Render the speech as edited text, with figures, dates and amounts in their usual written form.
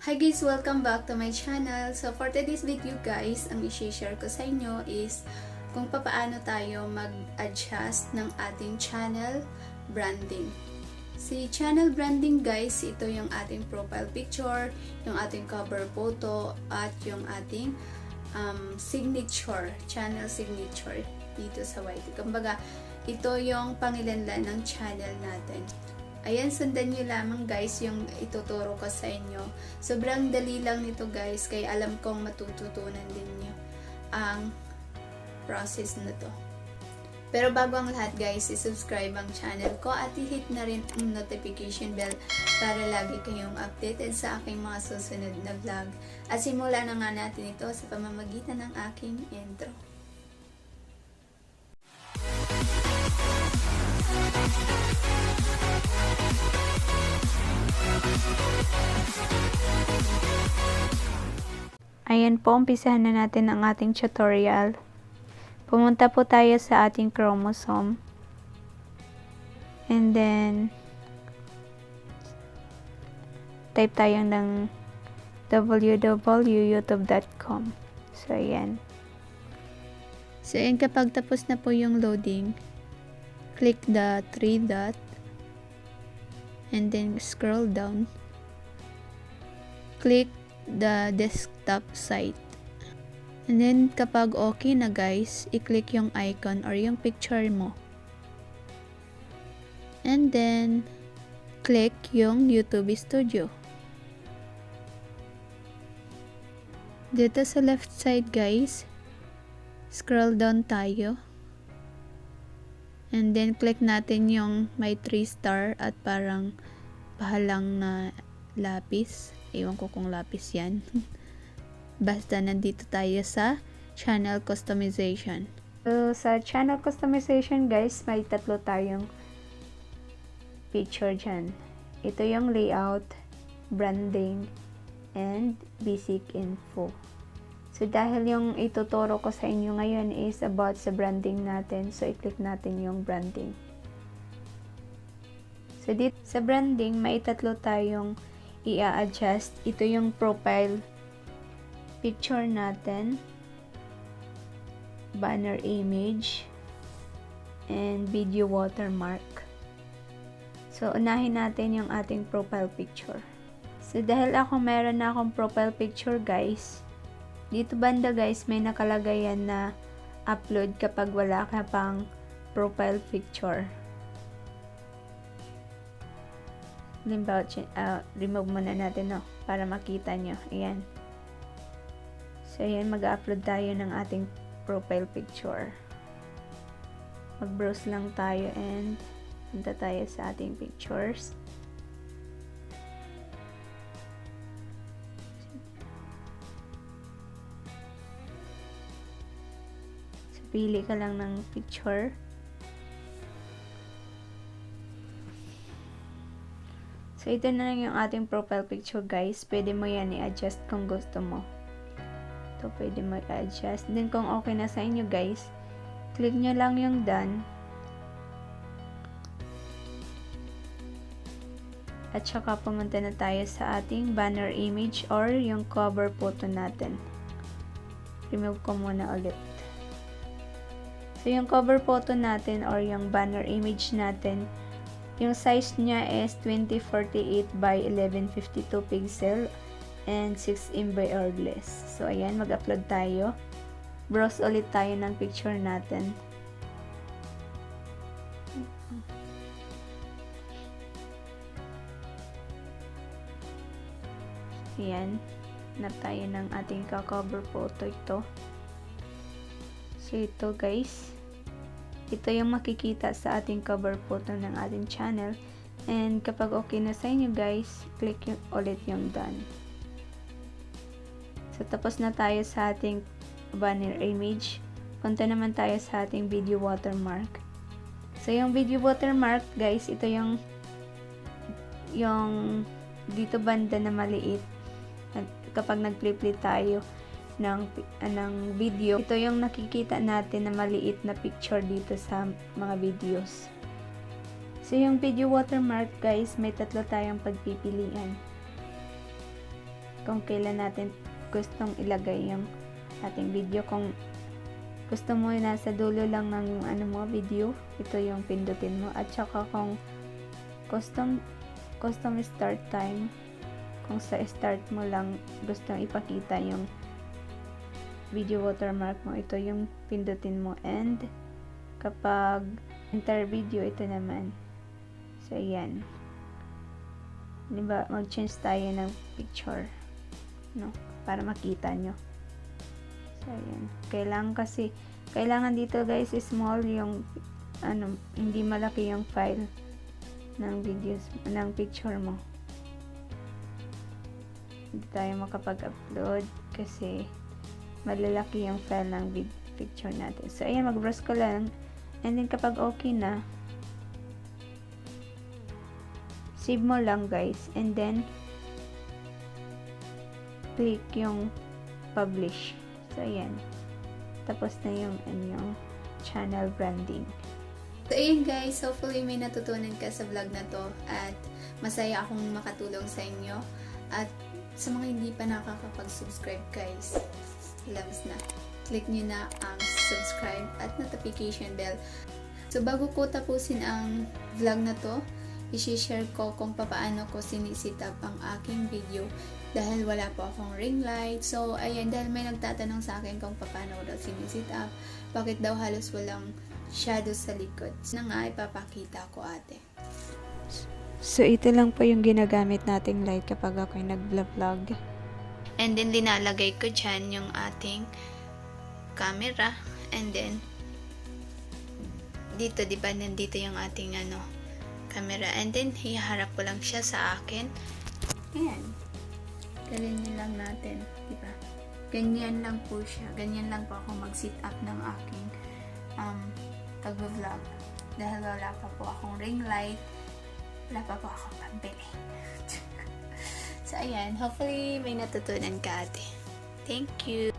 Hi guys! Welcome back to my channel. So for today's video guys, ang i-share ko sa inyo is kung paano tayo mag-adjust ng ating channel branding. Si channel branding guys, ito yung ating profile picture, yung ating cover photo, at yung ating signature, channel signature dito sa YT. Kumbaga, ito yung pangilanlan ng channel natin. Ayan, sundan nyo lamang guys yung ituturo ko sa inyo. Sobrang dali lang nito guys, kaya alam kong matututunan din nyo ang process na to. Pero bago ang lahat guys, i-subscribe ang channel ko at i-hit na rin ang notification bell para lagi kayong updated sa aking mga susunod na vlog. At simulan na nga natin ito sa pamamagitan ng aking intro. Ayan po, umpisahan na natin ang ating tutorial. Pumunta po tayo sa ating chromosome. And then, type tayo ng www.youtube.com. So, ayan. So, ayan, kapag tapos na po yung loading, click the 3 dot and then scroll down. Click the desktop site. And then, kapag okay na guys, i-click yung icon or yung picture mo. And then, click yung YouTube Studio. Dito sa left side guys, scroll down tayo. And then, click natin yung may 3 star at parang pahalang na lapis. Ewan ko kung lapis yan. Basta nandito tayo sa channel customization. So, sa channel customization guys, may tatlo tayong feature dyan. Ito yung layout, branding, and basic info. So, dahil yung ituturo ko sa inyo ngayon is about sa branding natin. So, i-click natin yung branding. So, dito sa branding, may tatlo tayong i-adjust. Ito yung profile picture natin, banner image, and video watermark. So, unahin natin yung ating profile picture. So, dahil meron na akong profile picture guys, dito banda guys, may nakalagay yan na upload kapag wala ka pang profile picture. Limbawa, remove muna natin para makita nyo. Ayan. So, ayan, mag-upload tayo ng ating profile picture. Mag-browse lang tayo and punta tayo sa ating pictures. So, pili ka lang ng picture. So, ito na lang yung ating profile picture guys. Pwede mo yan i-adjust kung gusto mo. Ito, pwede mo i-adjust. Then, kung okay na sa inyo guys, click nyo lang yung done. At saka pumunta na tayo sa ating banner image or yung cover photo natin. Remove ko muna ulit. So, yung cover photo natin or yung banner image natin, yung size niya is 2048 by 1152 pixel and 6 MB or less. So, ayan, mag-upload tayo. Browse ulit tayo ng picture natin. Ayan, na tayo ng ating cover photo ito. So, ito guys. Ito yung makikita sa ating cover photo ng ating channel. And kapag okay na sa inyo guys, click ulit yung done. So, tapos na tayo sa ating banner image. Punta naman tayo sa ating video watermark. So, yung video watermark guys, ito yung dito banda na maliit. At kapag nag-play tayo ng video, ito yung nakikita natin na maliit na picture dito sa mga videos. So, yung video watermark guys, may tatlo tayong pagpipilian. kung kailan natin gustong ilagay yung ating video. Kung gusto mo nasa dulo lang ng video, ito yung pindutin mo. At saka kung custom start time, kung sa start mo lang gustong ipakita yung video watermark mo, ito yung pindutin mo. And kapag enter video, ito naman. So ayan, diba, mag-change tayo ng picture, no, para makita nyo. So ayan, kailangan dito guys small yung hindi malaki yung file ng videos, ng picture mo. Hindi tayo makapag-upload kasi malalaki yung file ng picture natin. So ayan, mag-browse ko lang, and then kapag okay na, save mo lang guys, and then click yung publish. So ayan, tapos na yung channel branding. So ayan guys, hopefully may natutunan ka sa vlog na to at masaya akong makatulong sa inyo. At sa mga hindi pa nakakapag-subscribe guys, labs na, click nyo na ang subscribe at notification bell. So bago ko tapusin ang vlog na to, i-share ko kung papaano ko sinisitap ang aking video dahil wala po akong ring light. So ayan, dahil may nagtatanong sa akin kung papaano ko daw sinisitap, bakit daw halos walang shadow sa likod. So na nga, ipapakita ko ate. So ito lang po yung ginagamit nating light kapag ako'y nag-vlog. And then linalagay ko dyan yung ating camera, and then dito, diba, nandito yung ating camera, and then hiharap ko lang siya sa akin. Ayan, ganyan lang natin, diba, ganyan lang po siya, ganyan lang po ako mag-sit up ng aking pag-vlog dahil wala pa po akong ring light, wala pa po akong pambili. So ayan, hopefully may natutunan ka ate. Thank you.